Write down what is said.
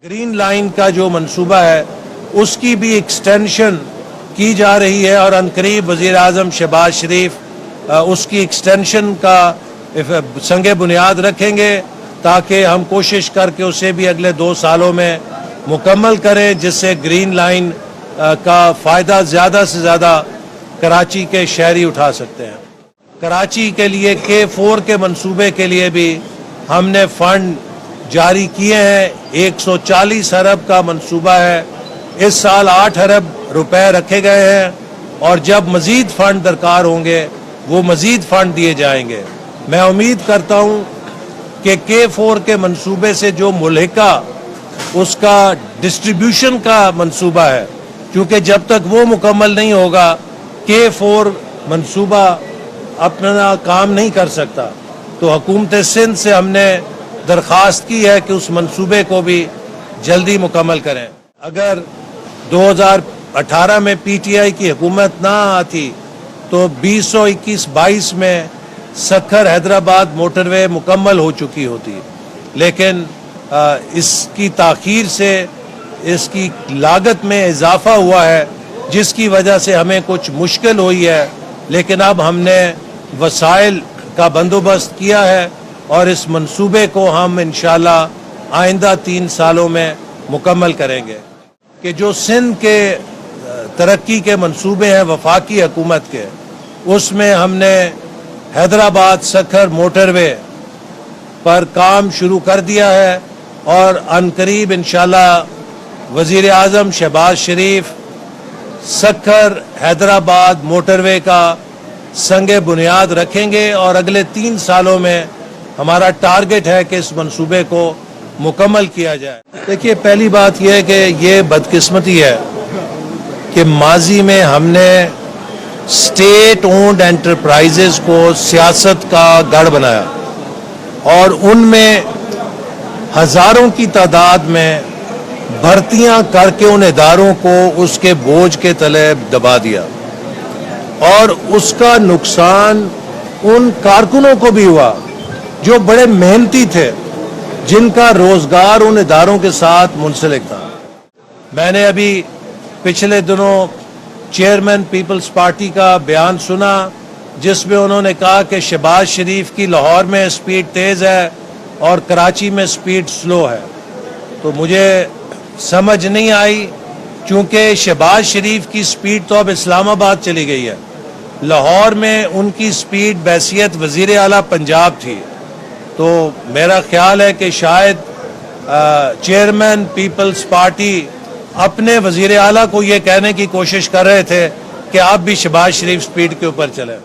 Green line کا جو منصوبہ ہے اس کی بھی ایکسٹینشن کی جا رہی ہے اور عنقریب وزیر اعظم شہباز شریف اس کی ایکسٹینشن کا سنگ بنیاد رکھیں گے تاکہ ہم کوشش کر کے اسے بھی اگلے 2 سالوں میں مکمل کریں، جس سے گرین لائن کا فائدہ زیادہ سے زیادہ کراچی کے شہری اٹھا سکتے ہیں۔ کراچی کے لیے K4 کے منصوبے کے لیے بھی ہم نے فنڈ جاری کیے ہیں۔ 140 ارب کا منصوبہ ہے، اس سال 8 ارب روپے رکھے گئے ہیں اور جب مزید فنڈ درکار ہوں گے وہ مزید فنڈ دیے جائیں گے۔ میں امید کرتا ہوں کہ K4 کے منصوبے سے جو ملحقہ اس کا ڈسٹریبیوشن کا منصوبہ ہے، کیونکہ جب تک وہ مکمل نہیں ہوگا K4 منصوبہ اپنا کام نہیں کر سکتا، تو حکومت سندھ سے ہم نے درخواست کی ہے کہ اس منصوبے کو بھی جلدی مکمل کریں۔ اگر 2018 میں پی ٹی آئی کی حکومت نہ آتی تو 2021-22 میں سکھر حیدرآباد موٹر وے مکمل ہو چکی ہوتی، لیکن اس کی تاخیر سے اس کی لاگت میں اضافہ ہوا ہے، جس کی وجہ سے ہمیں کچھ مشکل ہوئی ہے، لیکن اب ہم نے وسائل کا بندوبست کیا ہے اور اس منصوبے کو ہم انشاءاللہ آئندہ 3 سالوں میں مکمل کریں گے۔ کہ جو سندھ کے ترقی کے منصوبے ہیں وفاقی حکومت کے، اس میں ہم نے حیدرآباد سکھر موٹر وے پر کام شروع کر دیا ہے اور عنقریب انشاءاللہ وزیر اعظم شہباز شریف سکھر حیدرآباد موٹر وے کا سنگ بنیاد رکھیں گے اور اگلے 3 سالوں میں ہمارا ٹارگٹ ہے کہ اس منصوبے کو مکمل کیا جائے۔ دیکھیے، پہلی بات یہ ہے کہ یہ بدقسمتی ہے کہ ماضی میں ہم نے اسٹیٹ اونڈ انٹرپرائزز کو سیاست کا گڑھ بنایا اور ان میں ہزاروں کی تعداد میں بھرتیاں کر کے ان اداروں کو اس کے بوجھ کے تلے دبا دیا، اور اس کا نقصان ان کارکنوں کو بھی ہوا جو بڑے محنتی تھے، جن کا روزگار ان اداروں کے ساتھ منسلک تھا۔ میں نے ابھی پچھلے دنوں چیئرمین پیپلز پارٹی کا بیان سنا، جس میں انہوں نے کہا کہ شہباز شریف کی لاہور میں سپیڈ تیز ہے اور کراچی میں سپیڈ سلو ہے، تو مجھے سمجھ نہیں آئی، چونکہ شہباز شریف کی سپیڈ تو اب اسلام آباد چلی گئی ہے، لاہور میں ان کی سپیڈ بحیثیت وزیر اعلیٰ پنجاب تھی، تو میرا خیال ہے کہ شاید چیئرمین پیپلز پارٹی اپنے وزیر اعلیٰ کو یہ کہنے کی کوشش کر رہے تھے کہ آپ بھی شہباز شریف سپیڈ کے اوپر چلیں۔